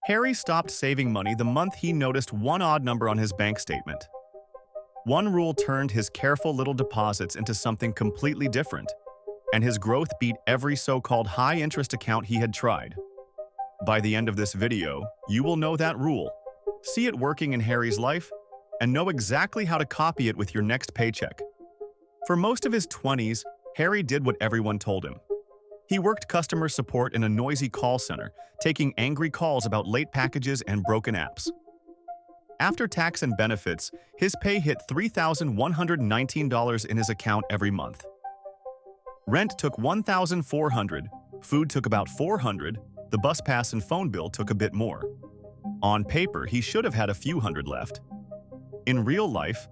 Harry stopped saving money the month he noticed one odd number on his bank statement. One rule turned his careful little deposits into something completely different, and his growth beat every so-called high-interest account he had tried. By the end of this video, you will know that rule, see it working in Harry's life, and know exactly how to copy it with your next paycheck. For most of his 20s, Harry did what everyone told him. He worked customer support in a noisy call center, taking angry calls about late packages and broken apps. After tax and benefits, his pay hit $3,119 in his account every month. Rent took $1,400, food took about $400, the bus pass and phone bill took a bit more. On paper, he should have had a few hundred left. In real life,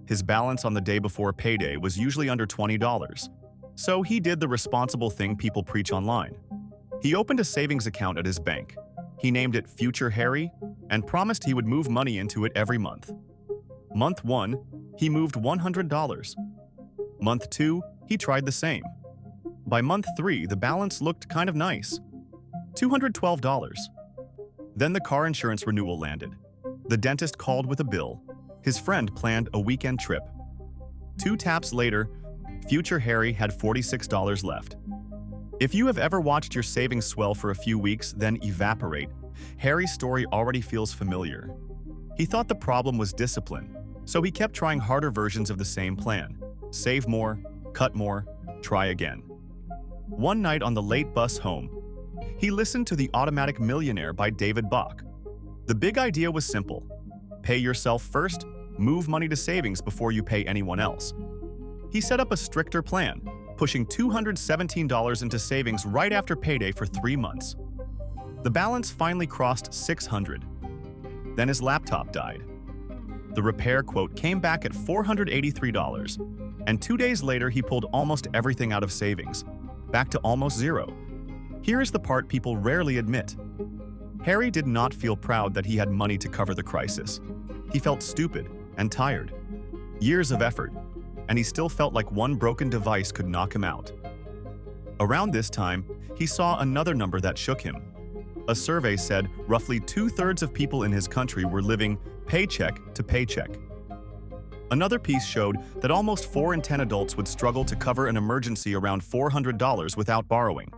his balance on the day before payday was usually under $20, so he did the responsible thing people preach online. He opened a savings account at his bank. He named it Future Harry and promised he would move money into it every month. Month 1, he moved $100. Month 2, he tried the same. By month 3, the balance looked kind of nice, $212. Then the car insurance renewal landed. The dentist called with a bill. His friend planned a weekend trip. 2 taps later, Future Harry had $46 left. If you have ever watched your savings swell for a few weeks, then evaporate, Harry's story already feels familiar. He thought the problem was discipline, so he kept trying harder versions of the same plan. Save more, cut more, try again. One night on the late bus home, he listened to The Automatic Millionaire by David Bach. The big idea was simple. Pay yourself first, move money to savings before you pay anyone else. He set up a stricter plan, pushing $217 into savings right after payday for 3 months. The balance finally crossed $600. Then his laptop died. The repair quote came back at $483, and 2 days later he pulled almost everything out of savings, back to almost zero. Here is the part people rarely admit. Harry did not feel proud that he had money to cover the crisis. He felt stupid and tired. Years of effort, and he still felt like one broken device could knock him out. Around this time, he saw another number that shook him. A survey said roughly 2/3 of people in his country were living paycheck to paycheck. Another piece showed that almost 4 in 10 adults would struggle to cover an emergency around $400 without borrowing.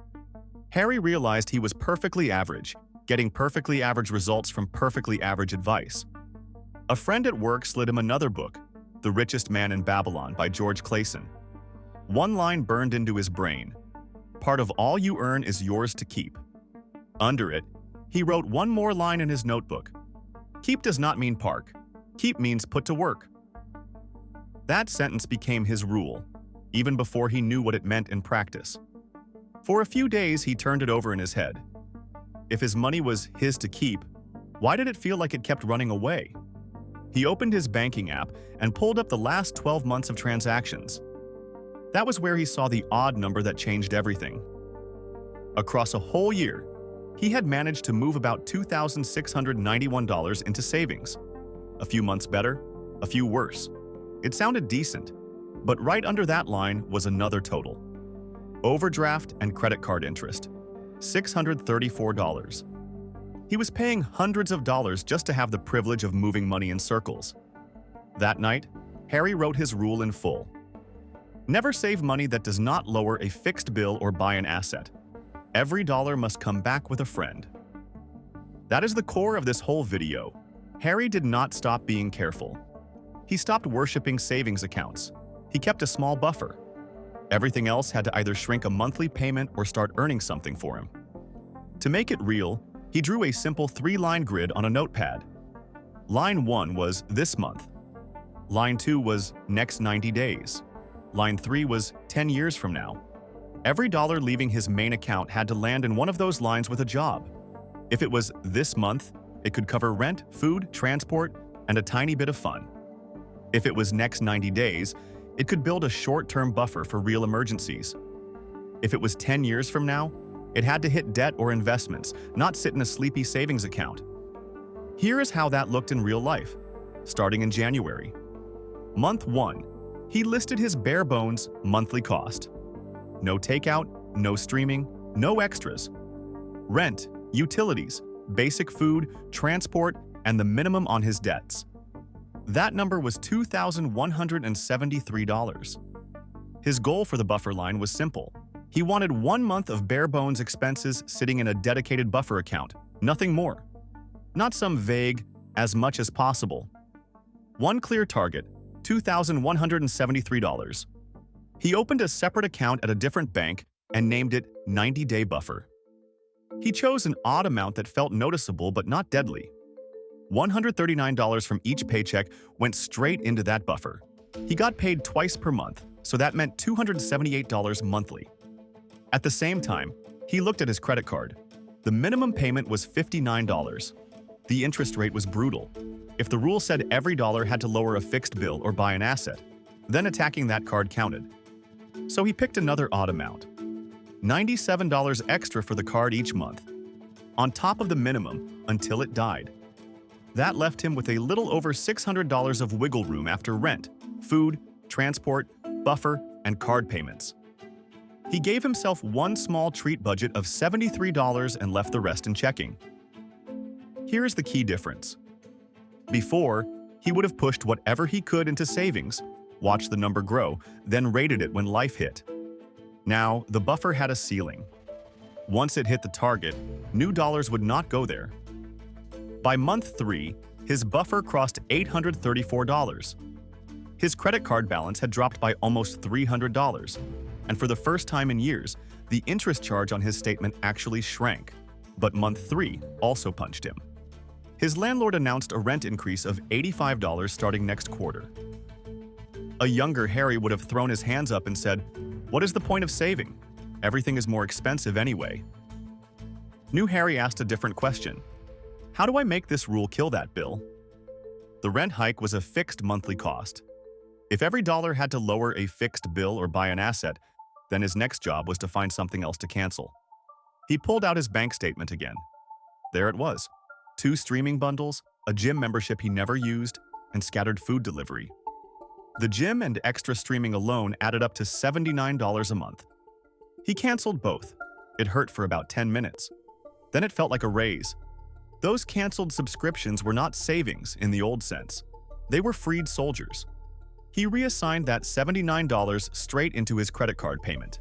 Harry realized he was perfectly average, getting perfectly average results from perfectly average advice. A friend at work slid him another book, The Richest Man in Babylon by George Clason. One line burned into his brain. Part of all you earn is yours to keep. Under it, he wrote one more line in his notebook. Keep does not mean park. Keep means put to work. That sentence became his rule, even before he knew what it meant in practice. For a few days, he turned it over in his head. If his money was his to keep, why did it feel like it kept running away? He opened his banking app and pulled up the last 12 months of transactions. That was where he saw the odd number that changed everything. Across a whole year, he had managed to move about $2,691 into savings. A few months better, a few worse. It sounded decent, but right under that line was another total. Overdraft and credit card interest, $634. He was paying hundreds of dollars just to have the privilege of moving money in circles. That night, Harry wrote his rule in full. Never save money that does not lower a fixed bill or buy an asset. Every dollar must come back with a friend. That is the core of this whole video. Harry did not stop being careful. He stopped worshiping savings accounts. He kept a small buffer. Everything else had to either shrink a monthly payment or start earning something for him. To make it real, he drew a simple 3-line grid on a notepad. Line 1 was this month. Line 2 was next 90 days. Line 3 was 10 years from now. Every dollar leaving his main account had to land in one of those lines with a job. If it was this month, it could cover rent, food, transport, and a tiny bit of fun. If it was next 90 days, it could build a short-term buffer for real emergencies. If it was 10 years from now, it had to hit debt or investments, not sit in a sleepy savings account. Here is how that looked in real life, starting in January. Month 1, he listed his bare-bones monthly cost. No takeout, no streaming, no extras. Rent, utilities, basic food, transport, and the minimum on his debts. That number was $2,173. His goal for the buffer line was simple. He wanted 1 month of bare-bones expenses sitting in a dedicated buffer account, nothing more. Not some vague, as much as possible. One clear target, $2,173. He opened a separate account at a different bank and named it 90-day buffer. He chose an odd amount that felt noticeable but not deadly. $139 from each paycheck went straight into that buffer. He got paid twice per month, so that meant $278 monthly. At the same time, he looked at his credit card. The minimum payment was $59. The interest rate was brutal. If the rule said every dollar had to lower a fixed bill or buy an asset, then attacking that card counted. So he picked another odd amount. $97 extra for the card each month, on top of the minimum until it died. That left him with a little over $600 of wiggle room after rent, food, transport, buffer, and card payments. He gave himself one small treat budget of $73 and left the rest in checking. Here's the key difference. Before, he would have pushed whatever he could into savings, watched the number grow, then rated it when life hit. Now, the buffer had a ceiling. Once it hit the target, new dollars would not go there. By month 3, his buffer crossed $834. His credit card balance had dropped by almost $300, and for the first time in years, the interest charge on his statement actually shrank. But month 3 also punched him. His landlord announced a rent increase of $85 starting next quarter. A younger Harry would have thrown his hands up and said, "What is the point of saving? Everything is more expensive anyway." New Harry asked a different question. How do I make this rule kill that bill? The rent hike was a fixed monthly cost. If every dollar had to lower a fixed bill or buy an asset, then his next job was to find something else to cancel. He pulled out his bank statement again. There it was. 2 streaming bundles, a gym membership he never used, and scattered food delivery. The gym and extra streaming alone added up to $79 a month. He canceled both. It hurt for about 10 minutes. Then it felt like a raise. Those canceled subscriptions were not savings in the old sense. They were freed soldiers. He reassigned that $79 straight into his credit card payment.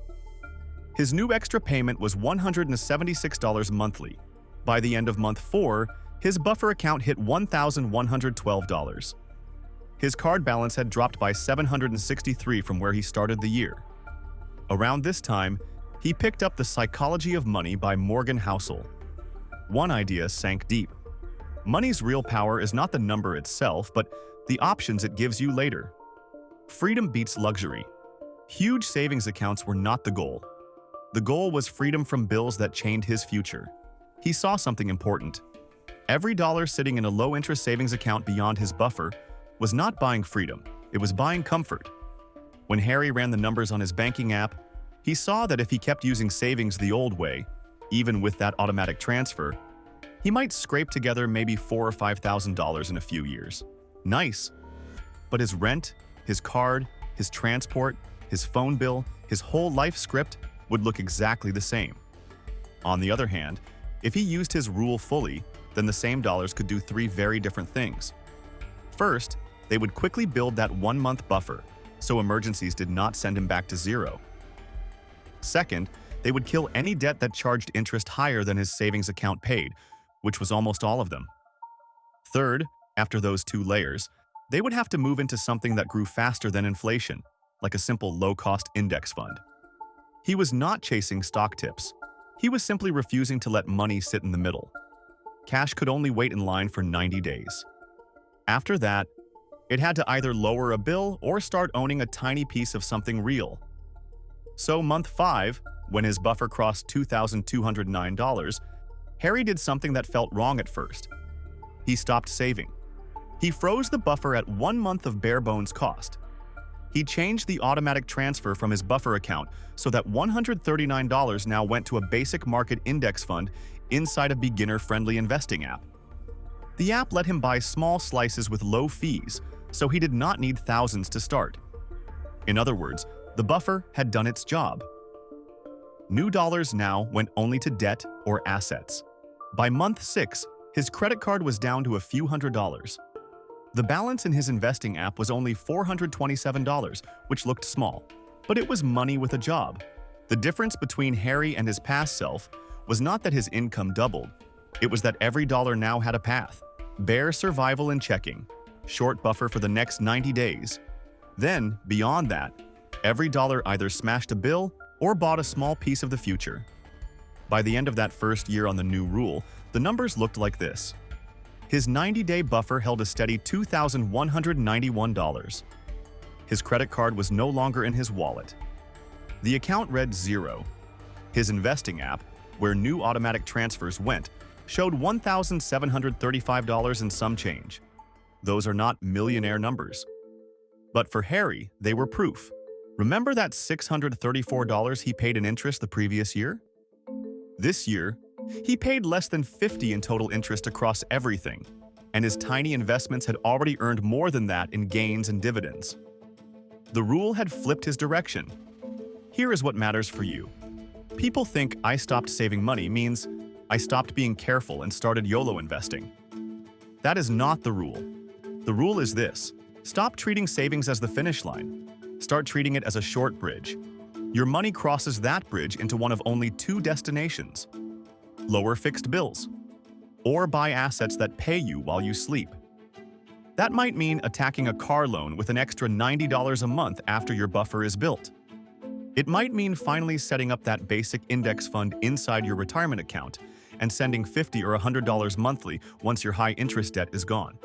His new extra payment was $176 monthly. By the end of month 4, his buffer account hit $1,112. His card balance had dropped by $763 from where he started the year. Around this time, he picked up The Psychology of Money by Morgan Housel. One idea sank deep. Money's real power is not the number itself, but the options it gives you later. Freedom beats luxury. Huge savings accounts were not the goal. The goal was freedom from bills that chained his future. He saw something important. Every dollar sitting in a low-interest savings account beyond his buffer was not buying freedom, it was buying comfort. When Harry ran the numbers on his banking app, he saw that if he kept using savings the old way, even with that automatic transfer, he might scrape together maybe $4,000 or $5,000 in a few years. Nice. But his rent, his card, his transport, his phone bill, his whole life script would look exactly the same. On the other hand, if he used his rule fully, then the same dollars could do 3 very different things. First, they would quickly build that 1-month buffer, so emergencies did not send him back to zero. Second, they would kill any debt that charged interest higher than his savings account paid, which was almost all of them. Third, after those 2 layers, they would have to move into something that grew faster than inflation, like a simple low-cost index fund. He was not chasing stock tips. He was simply refusing to let money sit in the middle. Cash could only wait in line for 90 days. After that, it had to either lower a bill or start owning a tiny piece of something real. So month 5, when his buffer crossed $2,209, Harry did something that felt wrong at first. He stopped saving. He froze the buffer at 1 month of bare-bones cost. He changed the automatic transfer from his buffer account so that $139 now went to a basic market index fund inside a beginner-friendly investing app. The app let him buy small slices with low fees, so he did not need thousands to start. In other words, the buffer had done its job. New dollars now went only to debt or assets. By month 6, his credit card was down to a few $100s. The balance in his investing app was only $427, which looked small, but it was money with a job. The difference between Harry and his past self was not that his income doubled. It was that every dollar now had a path. Bare survival and checking. Short buffer for the next 90 days. Then, beyond that, every dollar either smashed a bill or bought a small piece of the future. By the end of that first year on the new rule, the numbers looked like this. His 90-day buffer held a steady $2,191. His credit card was no longer in his wallet. The account read zero. His investing app, where new automatic transfers went, showed $1,735 and some change. Those are not millionaire numbers. But for Harry, they were proof. Remember that $634 he paid in interest the previous year? This year, he paid less than $50 in total interest across everything, and his tiny investments had already earned more than that in gains and dividends. The rule had flipped his direction. Here is what matters for you. People think I stopped saving money means I stopped being careful and started YOLO investing. That is not the rule. The rule is this: stop treating savings as the finish line. Start treating it as a short bridge. Your money crosses that bridge into one of only two destinations: lower fixed bills, or buy assets that pay you while you sleep. That might mean attacking a car loan with an extra $90 a month after your buffer is built. It might mean finally setting up that basic index fund inside your retirement account and sending $50 or $100 monthly once your high-interest debt is gone.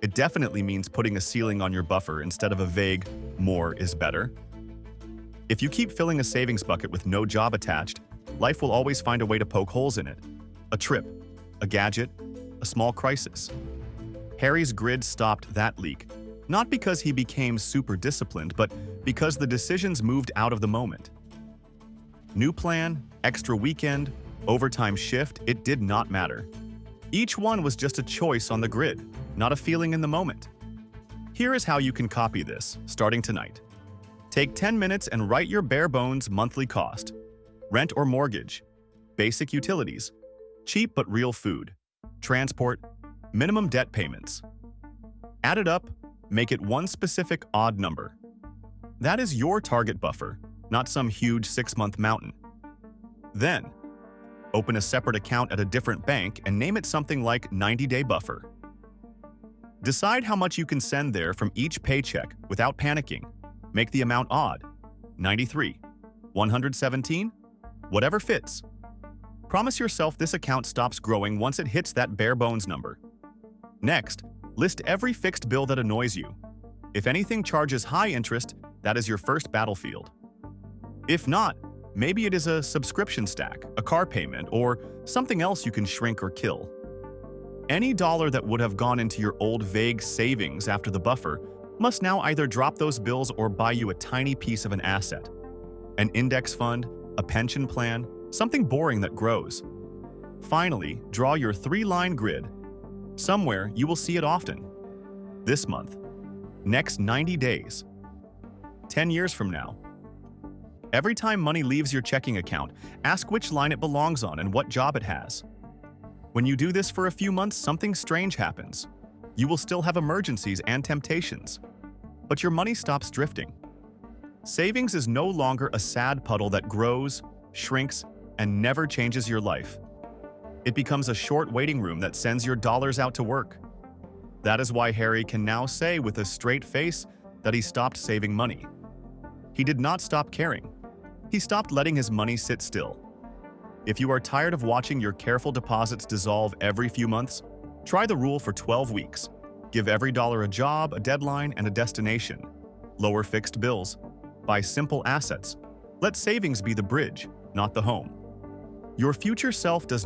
It definitely means putting a ceiling on your buffer instead of a vague, more is better. If you keep filling a savings bucket with no job attached, life will always find a way to poke holes in it. A trip, a gadget, a small crisis. Harry's grid stopped that leak, not because he became super disciplined, but because the decisions moved out of the moment. New plan, extra weekend, overtime shift, it did not matter. Each one was just a choice on the grid, not a feeling in the moment. Here is how you can copy this, starting tonight. Take 10 minutes and write your bare bones monthly cost. Rent or mortgage, basic utilities, cheap but real food, transport, minimum debt payments. Add it up, make it one specific odd number. That is your target buffer, not some huge 6-month mountain. Then, open a separate account at a different bank and name it something like 90-day buffer. Decide how much you can send there from each paycheck without panicking. Make the amount odd, 93, 117, whatever fits. Promise yourself this account stops growing once it hits that bare bones number. Next, list every fixed bill that annoys you. If anything charges high interest, that is your first battlefield. If not, maybe it is a subscription stack, a car payment, or something else you can shrink or kill. Any dollar that would have gone into your old vague savings after the buffer must now either drop those bills or buy you a tiny piece of an asset. An index fund, a pension plan, something boring that grows. Finally, draw your 3-line grid. Somewhere you will see it often. This month. Next 90 days. 10 years from now. Every time money leaves your checking account, ask which line it belongs on and what job it has. When you do this for a few months, something strange happens. You will still have emergencies and temptations, but your money stops drifting. Savings is no longer a sad puddle that grows, shrinks, and never changes your life. It becomes a short waiting room that sends your dollars out to work. That is why Harry can now say with a straight face that he stopped saving money. He did not stop caring. He stopped letting his money sit still. If you are tired of watching your careful deposits dissolve every few months, try the rule for 12 weeks. Give every dollar a job, a deadline, and a destination. Lower fixed bills. Buy simple assets. Let savings be the bridge, not the home. Your future self does